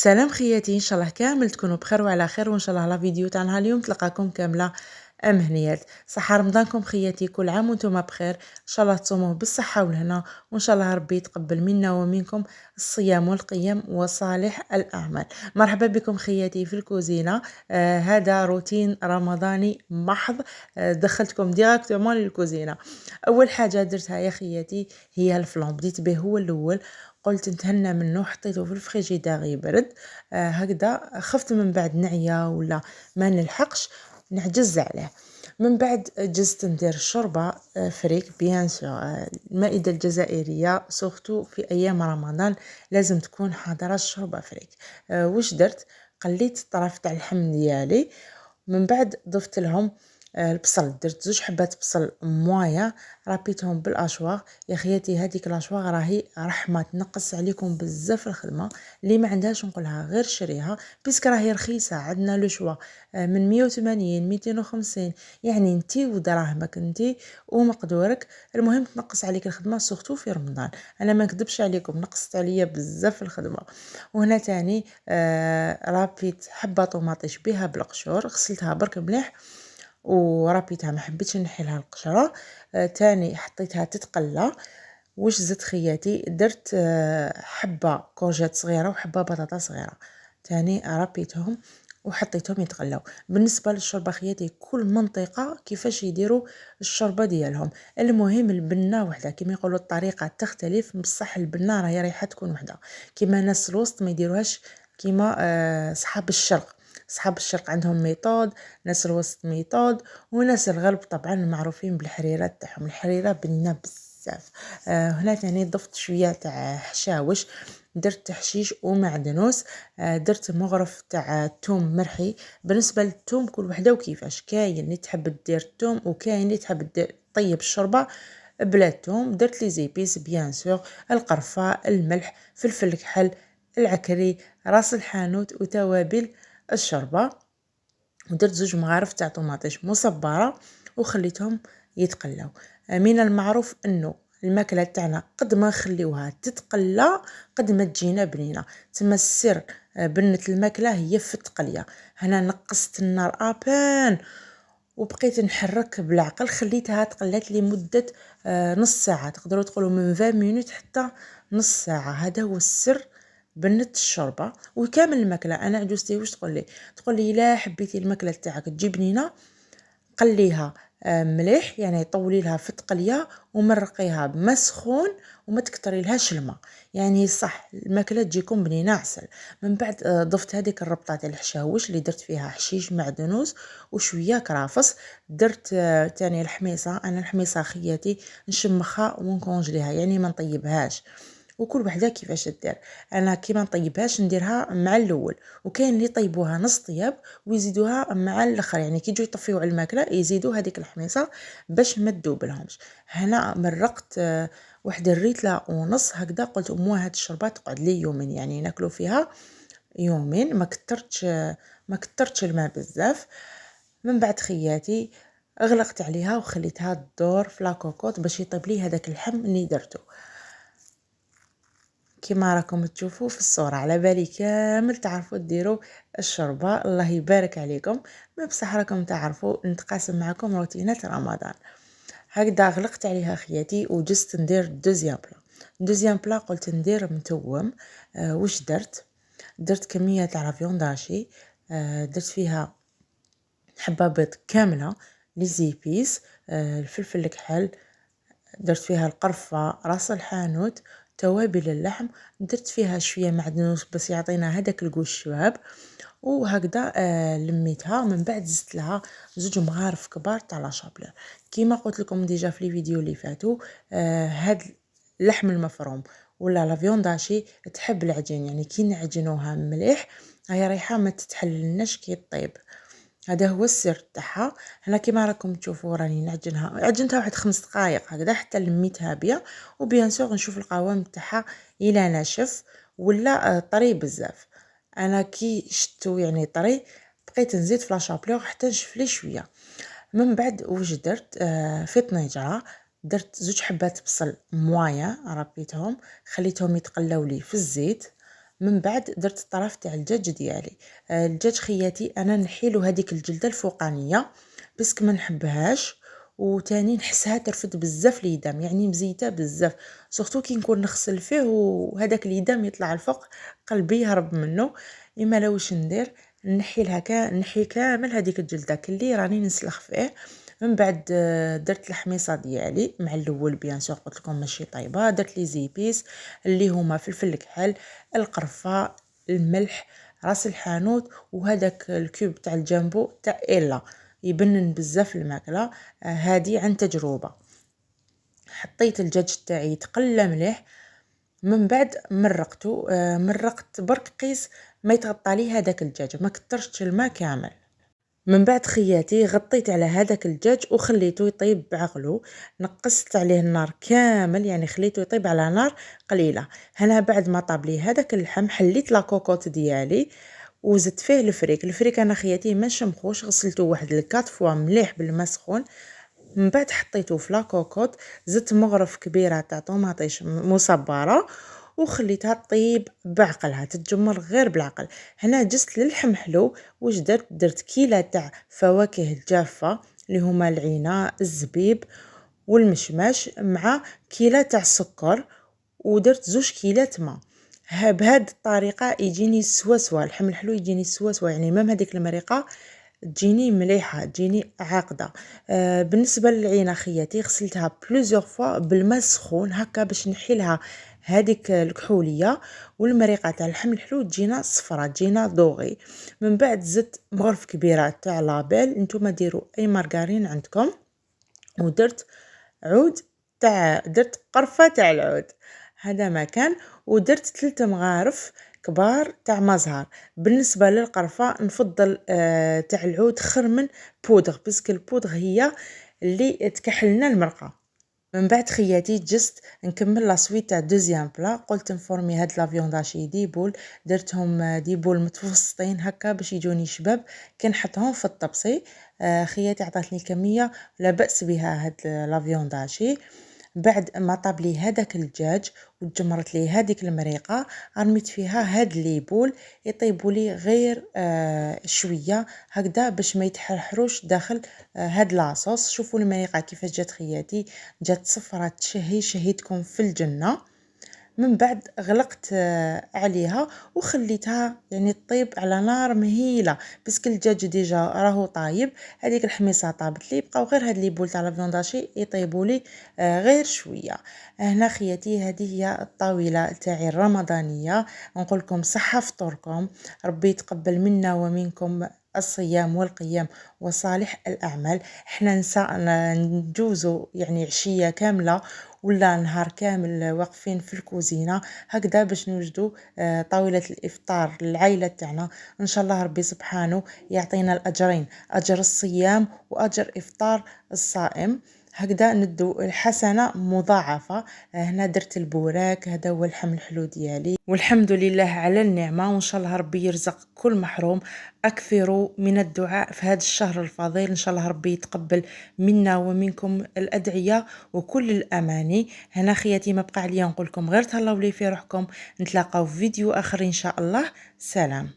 سلام خياتي، ان شاء الله كامل تكونوا بخير وعلى خير، وان شاء الله لا فيديو تاعنا اليوم تلقاكم كامله امهنيات. صحه رمضانكم خياتي، كل عام وانتم بخير، ان شاء الله تصوموا بالصحه والهنا، وان شاء الله ربي يتقبل منا ومنكم الصيام والقيام وصالح الاعمال. مرحبا بكم خياتي في الكوزينه. هذا روتين رمضاني محض. دخلتكم ديريكتومون للكوزينه. اول حاجه درتها يا خياتي هي الفلان، بديت به هو الاول، قلت نتهنى منه، حطيته في الفريجيدار يبرد. هكذا خفت من بعد نعيا ولا ما نلحقش نعجز عليه. من بعد جزت ندير الشوربه فريك بيان سور. المائده الجزائريه سورتو في ايام رمضان لازم تكون حاضره الشوربه فريك. واش درت؟ قليت الطرف تاع اللحم ديالي، من بعد ضفت لهم البصل، درت 2 حبات بصل موايا، رابيتهم بالاشواغ. يا خياتي هذيك الاشواغ راهي رحمه، تنقص عليكم بزاف الخدمه. اللي ما عندهاش نقولها غير شريها، بيسك راهي رخيصه، عندنا لو شوا من 180 250، يعني انتي ودراهمك انتي ومقدورك. المهم تنقص عليك الخدمه سورتو في رمضان. انا ما نكذبش عليكم، نقصت عليا بزاف الخدمه. وهنا تاني رابيت حبه طوماطيش بها بالقشور، غسلتها برك مليح وربيتها، ما حبيتش نحي لها القشره. تاني حطيتها تتقلى. واش زدت خياتي؟ درت حبه كورجات صغيره وحبه بطاطا صغيره، تاني ربيتهم وحطيتهم يتقلاو. بالنسبه للشوربه خياتي كل منطقه كيفاش يديروا الشوربه ديالهم، المهم البنه وحده كما يقولوا، الطريقه تختلف، بصح البنه راهي ريحه تكون وحده. كما ناس الوسط ما يديروهاش كما صحاب الشرق. صحاب الشرق عندهم ميثود، ناس الوسط ميثود، وناس الغرب طبعا معروفين بالحريرات تاعهم، الحريره بنه بزاف. هنا ثاني ضفت شويه تاع حشاوش، درت حشيش ومعدنوس. درت مغرف تاع توم مرحي. بالنسبه للثوم كل وحده وكيفاش، كاين اللي تحب دير الثوم وكاين اللي تحب طيب الشوربه بلا ثوم. درت لي زيبيس بيان سور، القرفه، الملح، فلفل كحل، العكري، راس الحانوت، وتوابل الشوربه. ودرت 2 مغارف تاع طوماطيش مصبره وخليتهم يتقلاو. من المعروف انه الماكله تاعنا قد ما نخليوها تتقلى قد ما تجينا بنينه، تما السر بنه الماكله هي في التقليه. هنا نقصت النار ابان وبقيت نحرك بالعقل، خليتها تقلات لي مده نص ساعه، تقدروا تقولوا من 20 مينوت حتى نص ساعه. هذا هو السر بنة الشوربه وكامل الماكله. انا عجوزتي واش تقول لي الا حبيتي الماكله تاعك تجي بنينه قليها مليح، يعني طولي لها في التقليه ومرقيها بما سخون وما تكتري لهاش الماء، يعني صح الماكله تجيكم بنينه عسل. من بعد ضفت هذيك الربطه تاع الحشاوش اللي درت فيها حشيش معدنوس وشويه كرافس. درت تاني الحميصه. انا الحميصه خياتي نشمخها ونكونجليها، يعني ما نطيبهاش، وكل وحده كيفاش دير. انا كيما نطيبهاش نديرها مع الاول، وكاين اللي يطيبوها نص طياب ويزيدوها مع الاخر، يعني كي يجوا يطفيو على الماكله يزيدوا هذيك الحميصه باش ما تذوب لهمش. هنا مرقت واحد الريتله ونص هكذا، قلت هاد الشربه تقعد لي يومين، يعني ناكلوا فيها يومين. ما كترتش الماء بزاف. من بعد خياتي اغلقت عليها وخليتها تدور في لاكوكوط باش يطيب لي هذاك اللحم اللي درته. كما راكم تشوفوا في الصورة، على بالي كامل تعرفوا ديروا الشوربة، الله يبارك عليكم. ما بصح راكم تعرفوا نتقاسم معكم روتينات رمضان. هكذا غلقت عليها خياتي وجست ندير دوزيام بلا قلت ندير متوم. واش درت كمية تاع فيونداشي. درت فيها حبة بيض كاملة، لي زيبيس، الفلفل الكحل، درت فيها القرفة، راس الحانوت، توابل اللحم، درت فيها شويه معدنوس باش يعطينا هذاك الكو الشباب. وهكذا لميتها. من بعد زدت لها 2 مغارف كبار تاع لاشابلور. كيما قلت لكم ديجا في لي فيديو اللي فاتوا، هاد اللحم المفروم ولا لا فيونداشي تحب العجين، يعني كي نعجنوها مليح هي ريحه ما تتحللناش كي طيب. هذا هو السر تاعها. هنا كيما راكم تشوفوا راني نعجنها، عجنتها واحد 5 دقائق هكذا حتى لميتها بيا. وبيان سور نشوف القوام تاعها الى ناشف ولا طري بزاف. انا كي شتو يعني طري بقيت نزيد في لاشابلور حتى نشف لي شويه. من بعد واش درت؟ في طنيجره درت 2 حبات بصل موايا، ربيتهم خليتهم يتقلاو لي في الزيت. من بعد درت الطرف تاع الدجاج ديالي. الدجاج خياتي انا نحيلو هذيك الجلده الفوقانيه باسكو ما نحبهاش، وتاني نحسها ترفد بزاف ليدام، يعني مزيته بزاف، سورتو كي نكون نغسل فيه وهذاك ليدام يطلع الفوق قلبي يهرب منه. اما لا واش ندير، نحي كامل هذيك الجلده كلي راني نسلخ فيه. من بعد درت الحميصه ديالي مع الاول بيان سور قلت لكم ماشي طيبه، درت لي زيبيس اللي هما فلفل الكحل، القرفه، الملح، راس الحانوت، وهذاك الكوب تاع الجامبو تاع إلا يبنن بزاف الماكله. هادي عن تجربه. حطيت الدجاج تاعي يتقلى مليح، من بعد مرقته. مرقت برك قيس ما يتغطى عليه هذاك الدجاج، ما كترتش الماء كامل. من بعد خياتي غطيت على هذاك الدجاج وخليته يطيب بعقله. نقصت عليه النار كامل، يعني خليته يطيب على نار قليله. هنا بعد ما طاب لي هذاك اللحم حليت لا كوكوط ديالي وزدت فيه الفريك انا خياتي ما شمخوش، غسلته واحد الكات فوا مليح بالماء سخون. من بعد حطيته في لا كوكوط، زدت مغرف كبيره تاع طوماطيش مصبره وخليتها طيب بعقلها، تتجمر غير بالعقل. هنا جست للحم حلو، واش درت كيله تاع فواكه جافه اللي هما العنب، الزبيب والمشماش، مع كيله تاع السكر، ودرت 2 كيلات ماء. بهاد الطريقه يجيني سوا اللحم الحلو، يجيني سوا يعني مام هذيك المريقه تجيني مليحه، تجيني عاقده. بالنسبه للعينه خياتي غسلتها بلوزيغ فوا بالماء سخون هكا باش نحيلها هذيك الكحوليه، والمريقه تاع اللحم الحلو تجينا صفرة، تجينا دوغي. من بعد زدت مغرف كبيره تاع لابيل، نتوما ديروا اي مارغرين عندكم، ودرت عود درت قرفه تاع العود، هذا ما كان. ودرت 3 مغارف كبار تاع مزهر. بالنسبه للقرفه نفضل تاع العود خير من بودغ، باسكو البودغ هي اللي تكحلنا المرقه. من بعد خياتي جست نكمل لا سويت تاع دوزيام بلا. قلت نفورمي هاد لا فيونداشي دي بول، درتهم دي بول متوسطين هكا باش يجوني شباب كي نحطهم في الطبسي. خياتي عطاتني كميه لا باس بها هاد لا فيونداشي. بعد ما طاب لي هذاك الدجاج وتجمرت لي هذيك المريقه، رميت فيها هاد ليبول يطيبوا لي غير شويه هكذا باش ما يتحرحروش داخل هاد لاصوص. شوفوا المريقه كيفاش جات خياتي، جات صفرة تشهي، شهيتكم في الجنه. من بعد غلقت عليها وخليتها يعني تطيب على نار مهيله، باسكو الدجاج ديجا راهو طايب، هذيك الحميصه طابت لي، بقاو غير هاد لي بول تاع لافيونداشي يطيبوا لي غير شويه. هنا خياتي هذه هي الطاوله تاعي الرمضانيه. نقول لكم صحه فطوركم، ربي يتقبل منا ومنكم الصيام والقيام وصالح الأعمال. احنا نجوزوا يعني عشية كاملة ولا نهار كامل واقفين في الكوزينة هكذا باش نوجدوا طاولة الإفطار للعائلة تاعنا. إن شاء الله ربي سبحانه يعطينا الأجرين، أجر الصيام وأجر إفطار الصائم، هكذا ندو الحسنة مضاعفة. هنا درت البوراك، هذا هو اللحم الحلو ديالي، والحمد لله على النعمة، وإن شاء الله ربي يرزق كل محروم. أكثروا من الدعاء في هذا الشهر الفضيل، إن شاء الله ربي يتقبل منا ومنكم الأدعية وكل الأماني. هنا خياتي ما بقى عليا نقول لكم غير تهلاو لي في روحكم، نتلاقاو في فيديو آخر إن شاء الله. سلام.